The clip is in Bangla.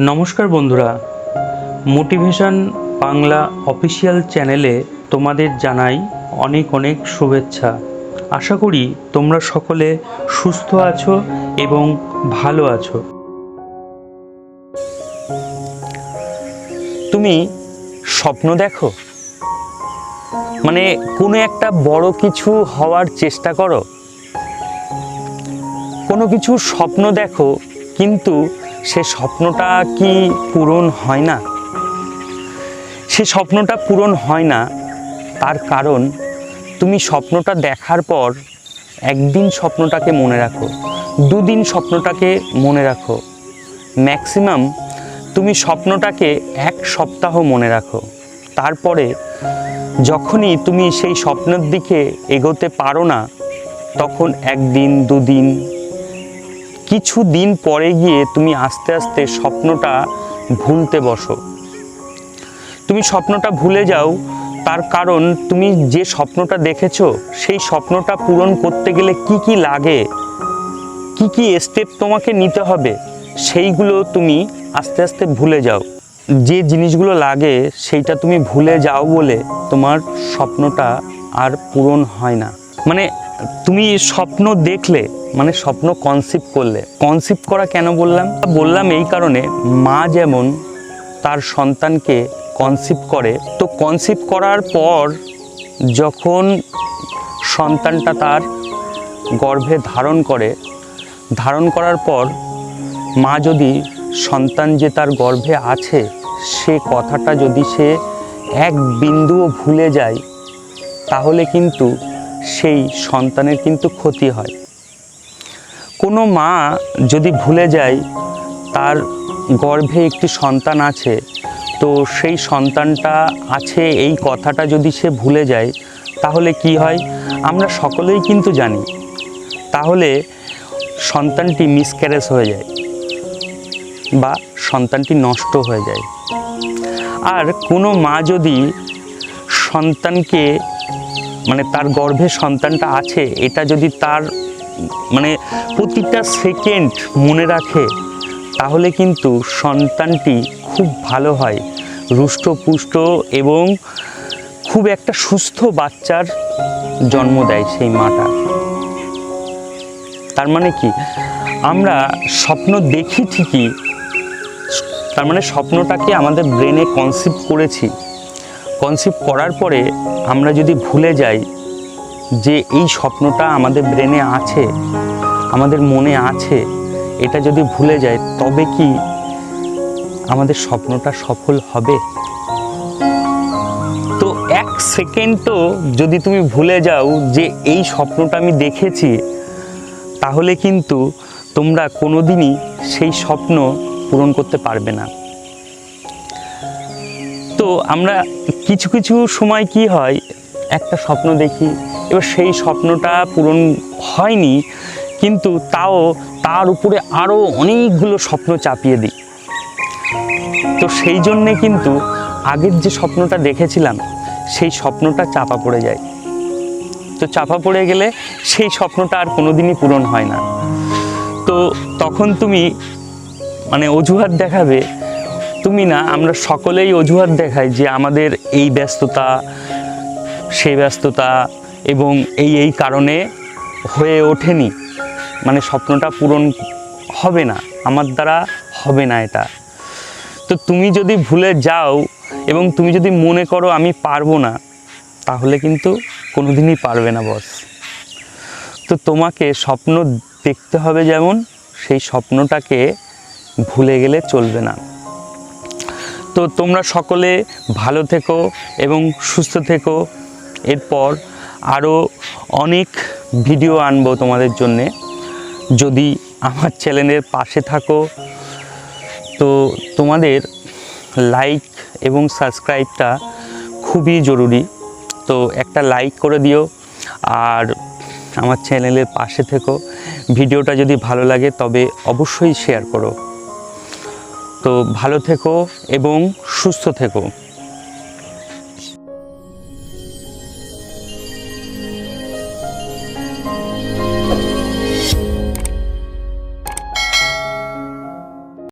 নমস্কার বন্ধুরা, মোটিভেশন বাংলা অফিসিয়াল চ্যানেলে তোমাদের জানাই অনেক অনেক শুভেচ্ছা। আশা করি তোমরা সকলে সুস্থ আছো এবং ভালো আছো। তুমি স্বপ্ন দেখো, মানে কোনো একটা বড় কিছু হওয়ার চেষ্টা করো, কোনো কিছু স্বপ্ন দেখো, কিন্তু সে স্বপ্নটা কি পূরণ হয় না? সে স্বপ্নটা পূরণ হয় না তার কারণ তুমি স্বপ্নটা দেখার পর একদিন স্বপ্নটাকে মনে রাখো, দুদিন স্বপ্নটাকে মনে রাখো, ম্যাক্সিমাম তুমি স্বপ্নটাকে এক সপ্তাহ মনে রাখো। তারপরে যখনই তুমি সেই স্বপ্নের দিকে এগোতে পারো না, তখন একদিন দুদিন কিছু দিন পরে গিয়ে তুমি আস্তে আস্তে স্বপ্নটা ভুলতে বসো। তুমি স্বপ্নটা ভুলে যাও, তার কারণ তুমি যে স্বপ্নটা দেখেছো সেই স্বপ্নটা পূরণ করতে গেলে কি কি লাগে, কি কি স্টেপ তোমাকে নিতে হবে, সেইগুলো তুমি আস্তে আস্তে ভুলে যাও। যে জিনিসগুলো লাগে সেইটা তুমি ভুলে যাও বলে তোমার স্বপ্নটা আর পূরণ হয় না। মানে তুমি স্বপ্ন দেখলে, মানে স্বপ্ন কনসিপ্ট করলে, কনসিপ্ট করা কেন বললাম এই কারণে, মা যেমন তার সন্তানকে কনসিপ্ট করে, তো কনসিপ্ট করার পর যখন সন্তানটা তার গর্ভে ধারণ করার পর মা যদি সন্তান যে তার গর্ভে আছে সে কথাটা যদি সে এক বিন্দুও ভুলে যায়, তাহলে কিন্তু সেই সন্তানের কিন্তু ক্ষতি হয়। কোনো মা যদি ভুলে যায় তার গর্ভে একটি সন্তান আছে, তো সেই সন্তানটা আছে এই কথাটা যদি সে ভুলে যায়, তাহলে কি হয় আমরা সকলেই কিন্তু জানি, তাহলে সন্তানটি মিসক্যারেজ হয়ে যায় বা সন্তানটি নষ্ট হয়ে যায়। আর কোনো মা যদি সন্তানকে, মানে তার গর্ভে সন্তানটা আছে এটা যদি তার মানে প্রতিটা সেকেন্ড মনে রাখে, তাহলে কিন্তু সন্তানটি খুব ভালো হয়, রুষ্টপুষ্ট এবং খুব একটা সুস্থ বাচ্চার জন্ম দেয় সেই মাটা। তার মানে কি, আমরা স্বপ্ন দেখি ঠিকই, তার মানে স্বপ্নটাকে আমাদের ব্রেনে কনসিপ্ট করেছি, কনসিপ্ট করার পরে আমরা যদি ভুলে যাই যে এই স্বপ্নটা আমাদের ব্রেনে আছে, আমাদের মনে আছে, এটা যদি ভুলে যায় তবে কি আমাদের স্বপ্নটা সফল হবে? তো এক সেকেন্ডও যদি তুমি ভুলে যাও যে এই স্বপ্নটা আমি দেখেছি, তাহলে কিন্তু তোমরা কোনোদিনই সেই স্বপ্ন পূরণ করতে পারবে না। তো আমরা কিছু কিছু সময় কি হয়, একটা স্বপ্ন দেখি, এবার সেই স্বপ্নটা পূরণ হয়নি, কিন্তু তাও তার উপরে আরও অনেকগুলো স্বপ্ন চাপিয়ে দিই। তো সেই জন্যে কিন্তু আগের যে স্বপ্নটা দেখেছিলাম সেই স্বপ্নটা চাপা পড়ে যায়। তো চাপা পড়ে গেলে সেই স্বপ্নটা আর কোনোদিনই পূরণ হয় না। তো তখন তুমি মানে অজুহাত দেখাবে, তুমি না, আমরা সকলেই অজুহাত দেখাই যে আমাদের এই ব্যস্ততা, সেই ব্যস্ততা এবং এই কারণে হয়ে ওঠেনি, মানে স্বপ্নটা পূরণ হবে না, আমার দ্বারা হবে না এটা। তো তুমি যদি ভুলে যাও এবং তুমি যদি মনে করো আমি পারবো না, তাহলে কিন্তু কোনোদিনই পারবে না বস। তো তোমাকে স্বপ্ন দেখতে হবে, যেমন সেই স্বপ্নটাকে ভুলে গেলে চলবে না। তো তোমরা সকলে ভালো থেকো এবং সুস্থ থেকো। এরপর আরও অনেক ভিডিও আনবো তোমাদের জন্যে। যদি আমার চ্যানেলের পাশে থাকো, তো তোমাদের লাইক এবং সাবস্ক্রাইবটা খুবই জরুরি। তো একটা লাইক করে দিও আর আমার চ্যানেলের পাশে থেকো। ভিডিওটা যদি ভালো লাগে তবে অবশ্যই শেয়ার করো। তো ভালো থেকো এবং সুস্থ থেকো।